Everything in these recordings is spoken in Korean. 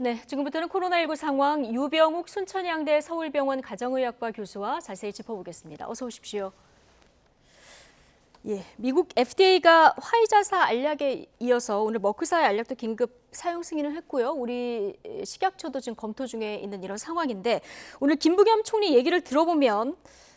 네, 지금부터는 코로나19 상황 유병욱 순천향대 서울병원 가정의학과 교수와 자세히 짚어보겠습니다. 어서 오십시오. 예, 미국 FDA가 화이자사 알약에 이어서 오늘 머크사의 알약도 긴급 사용 승인을 했고요. 우리 식약처도 지금 검토 중에 있는 이런 상황인데 오늘 김부겸 총리 얘기를 들어보면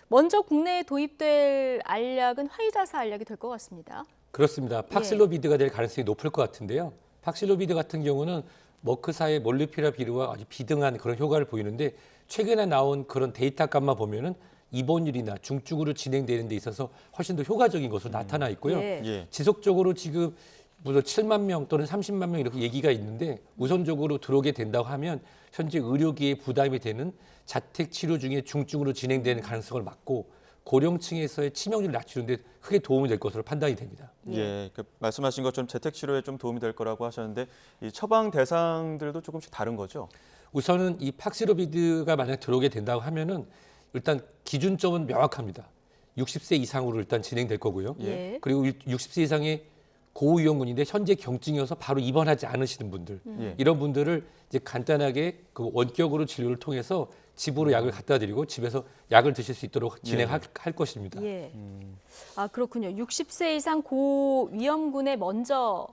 먼저 국내에 도입될 알약은 화이자사 알약이 될 것 같습니다. 그렇습니다. 팍실로비드가 될 가능성이 높을 것 같은데요. 팍실로비드 같은 경우는 머크사의 몰누피라비르와 아주 비등한 그런 효과를 보이는데 최근에 나온 그런 데이터값만 보면은 입원율이나 중증으로 진행되는 데 있어서 훨씬 더 효과적인 것으로 나타나 있고요. 예. 지속적으로 지금 무슨 7만 명 또는 30만 명 이렇게 얘기가 있는데 우선적으로 들어오게 된다고 하면 현재 의료기에 부담이 되는 자택 치료 중에 중증으로 진행되는 가능성을 막고 고령층에서의 치명률을 낮추는 데 크게 도움이 될 것으로 판단이 됩니다. 예, 말씀하신 것처럼 재택 치료에 좀 도움이 될 거라고 하셨는데 이 처방 대상들도 조금씩 다른 거죠? 우선은 이 팍시로비드가 만약 들어오게 된다고 하면은 일단 기준점은 명확합니다. 60세 이상으로 일단 진행될 거고요. 예. 그리고 60세 이상의 고위험군인데 현재 경증이어서 바로 입원하지 않으시는 분들 이런 분들을 이제 간단하게 그 원격으로 진료를 통해서 집으로 약을 갖다 드리고 집에서 약을 드실 수 있도록 진행할 것입니다. 예. 아, 그렇군요. 60세 이상 고위험군에 먼저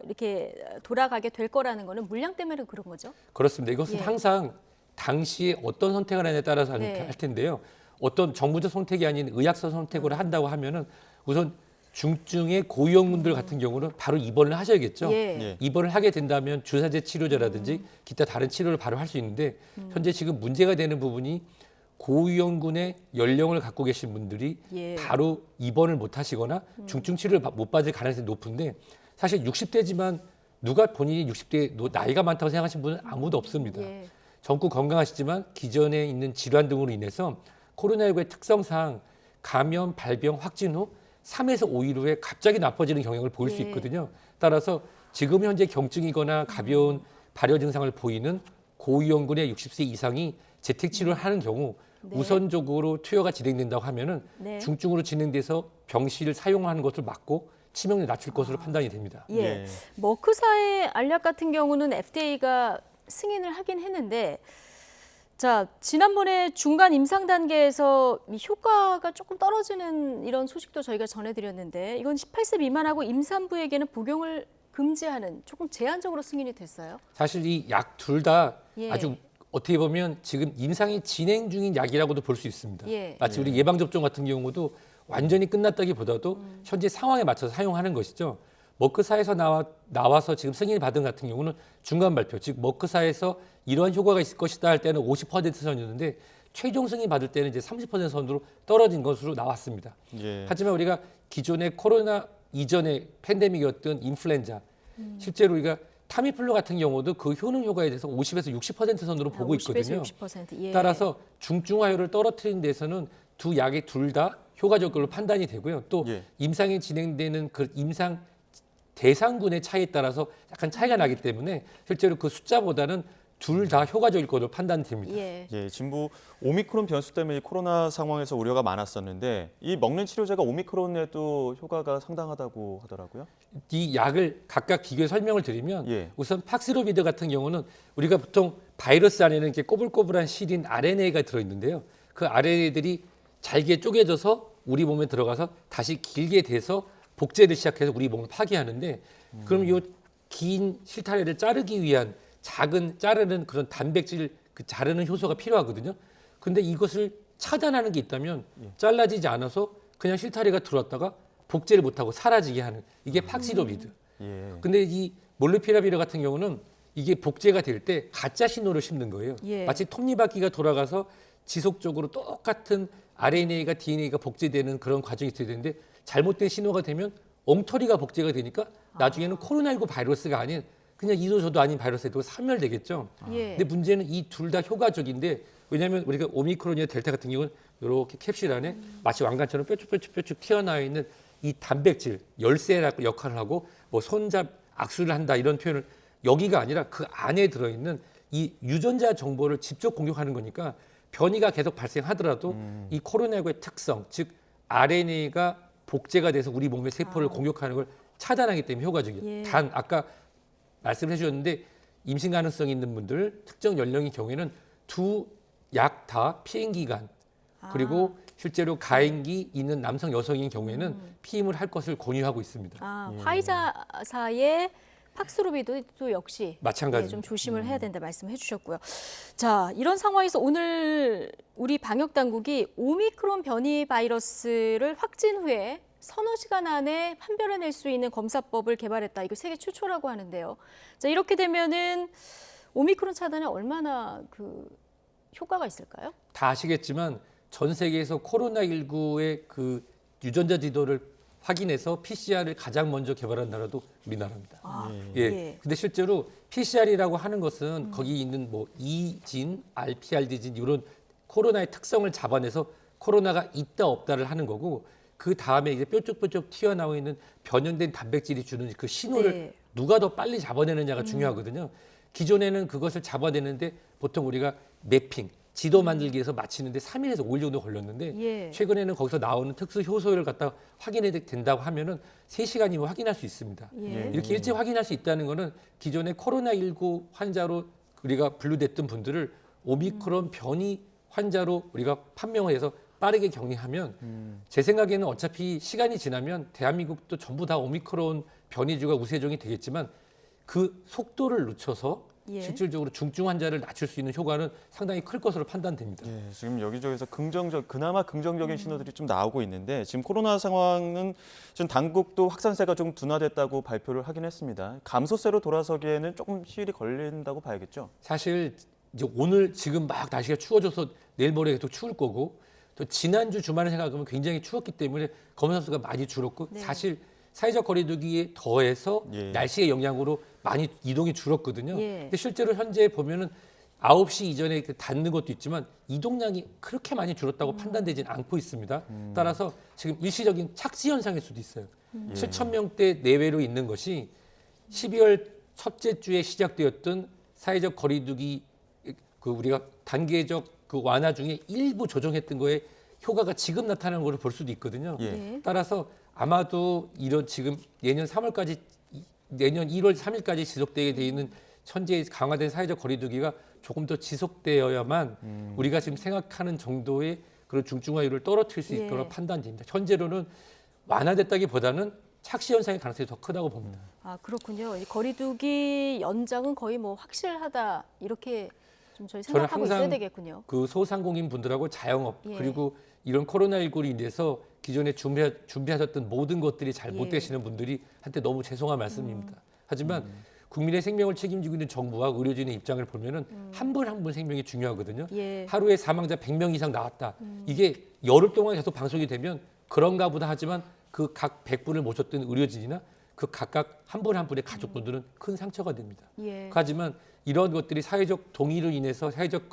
이렇게 돌아가게 될 거라는 거는 물량 때문에 그런 거죠? 그렇습니다. 이것은 항상 당시에 어떤 선택을 하냐에 따라서 할 텐데요. 어떤 정부적 선택이 아닌 의학적 선택으로 한다고 하면은 우선 중증의 고위험군들 같은 경우는 바로 입원을 하셔야겠죠. 입원을 하게 된다면 주사제 치료제라든지 기타 다른 치료를 바로 할 수 있는데 현재 지금 문제가 되는 부분이 고위험군의 연령을 갖고 계신 분들이 바로 입원을 못 하시거나 중증 치료를 못 받을 가능성이 높은데 사실 60대지만 누가 본인이 60대 나이가 많다고 생각하시는 분은 아무도 없습니다. 젊고 건강하시지만 기존에 있는 질환 등으로 인해서 코로나19의 특성상 감염, 발병, 확진 후 3에서 5일 후에 갑자기 나빠지는 경향을 보일 수 있거든요. 따라서 지금 현재 경증이거나 가벼운 발열 증상을 보이는 고위험군의 60세 이상이 재택 치료를 하는 경우 우선적으로 투여가 진행된다고 하면은 중증으로 진행돼서 병실을 사용하는 것을 막고 치명률을 낮출 것으로 판단이 됩니다. 머크사의 알약 같은 경우는 FDA가 승인을 하긴 했는데 자, 지난번에 중간 임상 단계에서 효과가 조금 떨어지는 이런 소식도 저희가 전해드렸는데 이건 18세 미만하고 임산부에게는 복용을 금지하는 조금 제한적으로 승인이 됐어요. 사실 이 약 둘 다 아주 어떻게 보면 지금 임상이 진행 중인 약이라고도 볼 수 있습니다. 마치 우리 예방접종 같은 경우도 완전히 끝났다기보다도 현재 상황에 맞춰서 사용하는 것이죠. 머크사에서 나와서 지금 승인을 받은 같은 경우는 중간 발표, 즉 머크사에서 이러한 효과가 있을 것이다 할 때는 50% 선이었는데 최종 승인 받을 때는 이제 30% 선으로 떨어진 것으로 나왔습니다. 하지만 우리가 기존의 코로나 이전의 팬데믹이었던 인플루엔자, 실제로 우리가 타미플루 같은 경우도 그 효능 효과에 대해서 50에서 60% 선으로 보고 있거든요. 60%. 따라서 중증화율을 떨어뜨리는 데서는 두 약이 둘 다 효과적으로 판단이 되고요. 또 임상이 진행되는 그 임상 대상군의 차이에 따라서 약간 차이가 나기 때문에 실제로 그 숫자보다는 둘 다 효과적일 것으로 판단됩니다. 진부 오미크론 변수 때문에 코로나 상황에서 우려가 많았었는데 이 먹는 치료제가 오미크론에도 효과가 상당하다고 하더라고요. 이 약을 각각 비교해 설명을 드리면 우선 팍시로비드 같은 경우는 우리가 보통 바이러스 안에는 이렇게 꼬불꼬불한 실인 RNA가 들어있는데요. 그 RNA들이 잘게 쪼개져서 우리 몸에 들어가서 다시 길게 돼서 복제를 시작해서 우리 몸을 파괴하는데 그럼 이 긴 실타래를 자르기 위한 작은 자르는 그런 단백질 그 자르는 효소가 필요하거든요. 근데 이것을 차단하는 게 있다면 잘라지지 않아서 그냥 실타래가 들어왔다가 복제를 못하고 사라지게 하는 이게 팍시로비드. 근데 이 몰누피라비르 같은 경우는 이게 복제가 될 때 가짜 신호를 심는 거예요. 마치 톱니바퀴가 돌아가서 지속적으로 똑같은 RNA가 DNA가 복제되는 그런 과정이 있어야 되는데 잘못된 신호가 되면 엉터리가 복제가 되니까 나중에는 코로나19 바이러스가 아닌 그냥 이도 저도 아닌 바이러스에도 사멸되겠죠. 근데 문제는 이 둘 다 효과적인데 왜냐하면 우리가 오미크론이나 델타 같은 경우는 이렇게 캡슐 안에 마치 왕관처럼 뾰족뾰족뾰족 튀어나와 있는 이 단백질 열쇠라고 역할을 하고 뭐 손잡 악수를 한다 이런 표현을 여기가 아니라 그 안에 들어있는 이 유전자 정보를 직접 공격하는 거니까 변이가 계속 발생하더라도 이 코로나19의 특성, 즉 RNA가 복제가 돼서 우리 몸의 세포를 공격하는 걸 차단하기 때문에 효과적이에요. 단 아까 말씀해 주셨는데 임신 가능성이 있는 분들, 특정 연령인 경우에는 두 약 다 피임 기간 그리고 실제로 가임기 있는 남성 여성인 경우에는 피임을 할 것을 권유하고 있습니다. 화이자사의 팍스로비도 역시 마찬가지입니다. 좀 조심을 해야 된다 말씀해 주셨고요. 자, 이런 상황에서 오늘 우리 방역 당국이 오미크론 변이 바이러스를 확진 후에 서너 시간 안에 판별해낼 수 있는 검사법을 개발했다. 이거 세계 최초라고 하는데요. 자, 이렇게 되면은 오미크론 차단에 얼마나 효과가 있을까요? 다 아시겠지만 전 세계에서 코로나19의 그 유전자 지도를 확인해서 PCR을 가장 먼저 개발한 나라도 우리나라입니다. 근데 실제로 PCR이라고 하는 것은 거기 있는 뭐 E진, RPRD진 이런 코로나의 특성을 잡아내서 코로나가 있다 없다를 하는 거고 그 다음에 이제 뾰족뾰족 튀어나와 있는 변형된 단백질이 주는 그 신호를 누가 더 빨리 잡아내느냐가 중요하거든요. 기존에는 그것을 잡아내는데 보통 우리가 매핑, 지도 만들기 위해서 마치는데 3일에서 5일 정도 걸렸는데 최근에는 거기서 나오는 특수 효소를 갖다 확인해야 된다고 하면은 3시간이면 확인할 수 있습니다. 이렇게 일찍 확인할 수 있다는 거는 기존의 코로나19 환자로 우리가 분류됐던 분들을 오미크론 변이 환자로 우리가 판명을 해서 빠르게 격리하면 제 생각에는 어차피 시간이 지나면 대한민국도 전부 다 오미크론 변이주가 우세종이 되겠지만 그 속도를 늦춰서 실질적으로 중증 환자를 낮출 수 있는 효과는 상당히 클 것으로 판단됩니다. 지금 여기저기서 그나마 긍정적인 신호들이 좀 나오고 있는데 지금 코로나 상황은 지금 당국도 확산세가 좀 둔화됐다고 발표를 하긴 했습니다. 감소세로 돌아서기에는 조금 시일이 걸린다고 봐야겠죠? 사실 이제 오늘 지금 막 날씨가 추워져서 내일 모레 또 추울 거고 또 지난주 주말을 생각하면 굉장히 추웠기 때문에 검사 수가 많이 줄었고 사실 사회적 거리두기에 더해서 날씨의 영향으로 많이 이동이 줄었거든요. 근데 실제로 현재 보면은 9시 이전에 닫는 것도 있지만 이동량이 그렇게 많이 줄었다고 판단되지는 않고 있습니다. 따라서 지금 일시적인 착시 현상일 수도 있어요. 7,000명대 내외로 있는 것이 12월 첫째 주에 시작되었던 사회적 거리두기 우리가 단계적 완화 중에 일부 조정했던 거에 효과가 지금 나타나는 것을 볼 수도 있거든요. 따라서 아마도 이런 지금 내년 3월 3일까지 지속되게 돼 있는 현재 강화된 사회적 거리두기가 조금 더 지속되어야만 우리가 지금 생각하는 정도의 그런 중증화율을 떨어뜨릴 수 있도록 판단됩니다. 현재로는 완화됐다기보다는 착시 현상의 가능성이 더 크다고 봅니다. 그렇군요. 이 거리두기 연장은 거의 뭐 확실하다 이렇게 좀 저희 생각하고 있어야 되겠군요. 그 소상공인 분들하고 자영업 그리고 이런 코로나19로 인해서 기존에 준비하셨던 모든 것들이 잘 못 되시는 분들이 한테 너무 죄송한 말씀입니다. 하지만 국민의 생명을 책임지고 있는 정부와 의료진의 입장을 보면은 한 분 한 분 생명이 중요하거든요. 하루에 사망자 100명 이상 나왔다. 이게 열흘 동안 계속 방송이 되면 그런가 보다 하지만 그 각 100분을 모셨던 의료진이나 그 각각 한 분 한 분의 가족분들은 큰 상처가 됩니다. 하지만 이런 것들이 사회적 동의로 인해서 사회적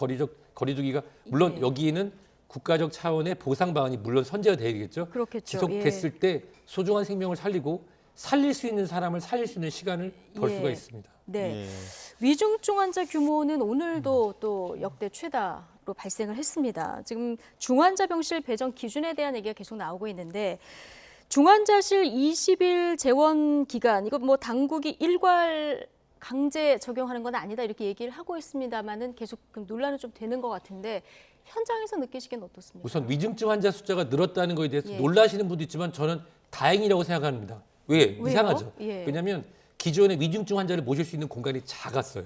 거리두기가 물론 여기에는 국가적 차원의 보상 방안이 물론 선제가 되겠죠. 그렇겠죠. 지속됐을 때 소중한 생명을 살리고 살릴 수 있는 사람을 살릴 수 있는 시간을 벌 수가 있습니다. 위중증 환자 규모는 오늘도 또 역대 최다로 발생을 했습니다. 지금 중환자 병실 배정 기준에 대한 얘기가 계속 나오고 있는데 중환자실 20일 재원 기간 이거 뭐 당국이 일괄 강제 적용하는 건 아니다 이렇게 얘기를 하고 있습니다만은 계속 논란은 좀 되는 것 같은데 현장에서 느끼시기엔 어떻습니까? 우선 위중증 환자 숫자가 늘었다는 것에 대해서 놀라시는 분도 있지만 저는 다행이라고 생각합니다. 왜요? 이상하죠. 왜냐하면 기존에 위중증 환자를 모실 수 있는 공간이 작았어요.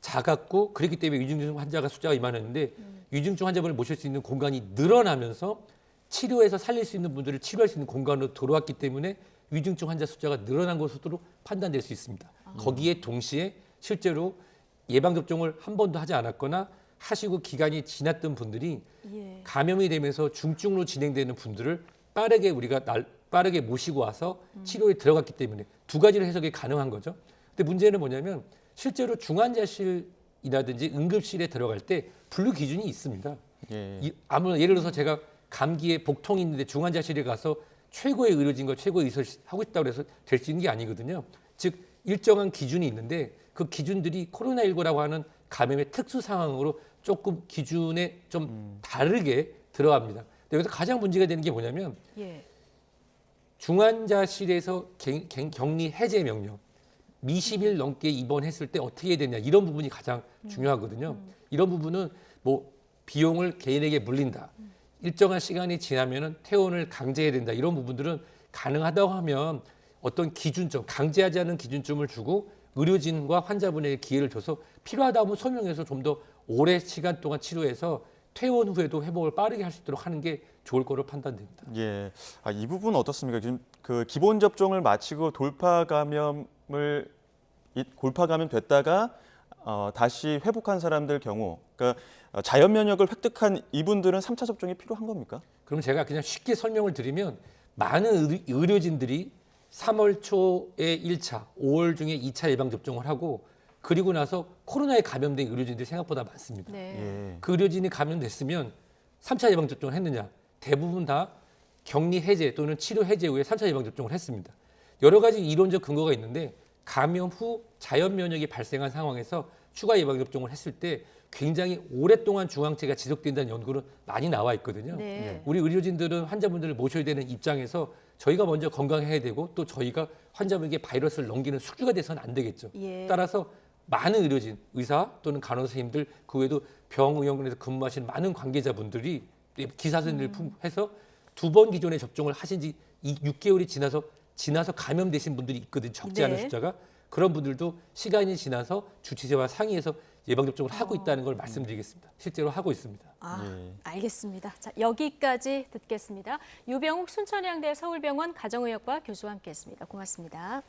작았고 그렇기 때문에 위중증 환자가 숫자가 이만했는데 위중증 환자분을 모실 수 있는 공간이 늘어나면서 치료해서 살릴 수 있는 분들을 치료할 수 있는 공간으로 들어왔기 때문에 위중증 환자 숫자가 늘어난 것으로 판단될 수 있습니다. 거기에 동시에 실제로 예방접종을 한 번도 하지 않았거나 하시고 기간이 지났던 분들이 감염이 되면서 중증으로 진행되는 분들을 빠르게 모시고 와서 치료에 들어갔기 때문에 두 가지로 해석이 가능한 거죠. 근데 문제는 뭐냐면 실제로 중환자실이라든지 응급실에 들어갈 때 분류 기준이 있습니다. 아무런 예를 들어서 제가 감기에 복통이 있는데 중환자실에 가서 최고의 의료진과 최고의 의사를 하고 싶다고 해서 될 수 있는 게 아니거든요. 즉 일정한 기준이 있는데 그 기준들이 코로나19라고 하는 감염의 특수 상황으로 조금 기준에 좀 다르게 들어갑니다. 여기서 가장 문제가 되는 게 뭐냐면 중환자실에서 격리 해제 명령 미십일 넘게 입원했을 때 어떻게 해야 되냐 이런 부분이 가장 중요하거든요. 이런 부분은 뭐 비용을 개인에게 물린다. 일정한 시간이 지나면은 퇴원을 강제해야 된다. 이런 부분들은 가능하다고 하면 어떤 기준점, 강제하지 않은 기준점을 주고 의료진과 환자분에게 기회를 줘서 필요하다면 소명해서 좀 더 오래 시간 동안 치료해서 퇴원 후에도 회복을 빠르게 할 수 있도록 하는 게 좋을 거로 판단됩니다. 예. 이 부분은 어떻습니까? 지금 그 기본 접종을 마치고 돌파 감염 됐다가 다시 회복한 사람들 경우, 그러니까 자연 면역을 획득한 이분들은 3차 접종이 필요한 겁니까? 그럼 제가 그냥 쉽게 설명을 드리면 많은 의료진들이 3월 초에 1차, 5월 중에 2차 예방접종을 하고 그리고 나서 코로나에 감염된 의료진들이 생각보다 많습니다. 네. 예. 그 의료진이 감염됐으면 3차 예방접종을 했느냐? 대부분 다 격리 해제 또는 치료 해제 후에 3차 예방접종을 했습니다. 여러 가지 이론적 근거가 있는데 감염 후 자연 면역이 발생한 상황에서 추가 예방접종을 했을 때 굉장히 오랫동안 중앙체가 지속된다는 연구는 많이 나와 있거든요. 네. 우리 의료진들은 환자분들을 모셔야 되는 입장에서 저희가 먼저 건강해야 되고 또 저희가 환자분에게 바이러스를 넘기는 숙주가 돼서는 안 되겠죠. 예. 따라서 많은 의료진, 의사 또는 간호사 선생님들 그 외에도 병의원에서 근무하시는 많은 관계자분들이 기사선을 해서 2번 기존에 접종을 하신 지 6개월이 지나서 감염되신 분들이 있거든요. 적지 않은 네. 숫자가. 그런 분들도 시간이 지나서 주치의와 상의해서 예방접종을 하고 있다는 걸 말씀드리겠습니다. 실제로 하고 있습니다. 예. 알겠습니다. 자, 여기까지 듣겠습니다. 유병욱 순천향대 서울병원 가정의학과 교수와 함께했습니다. 고맙습니다.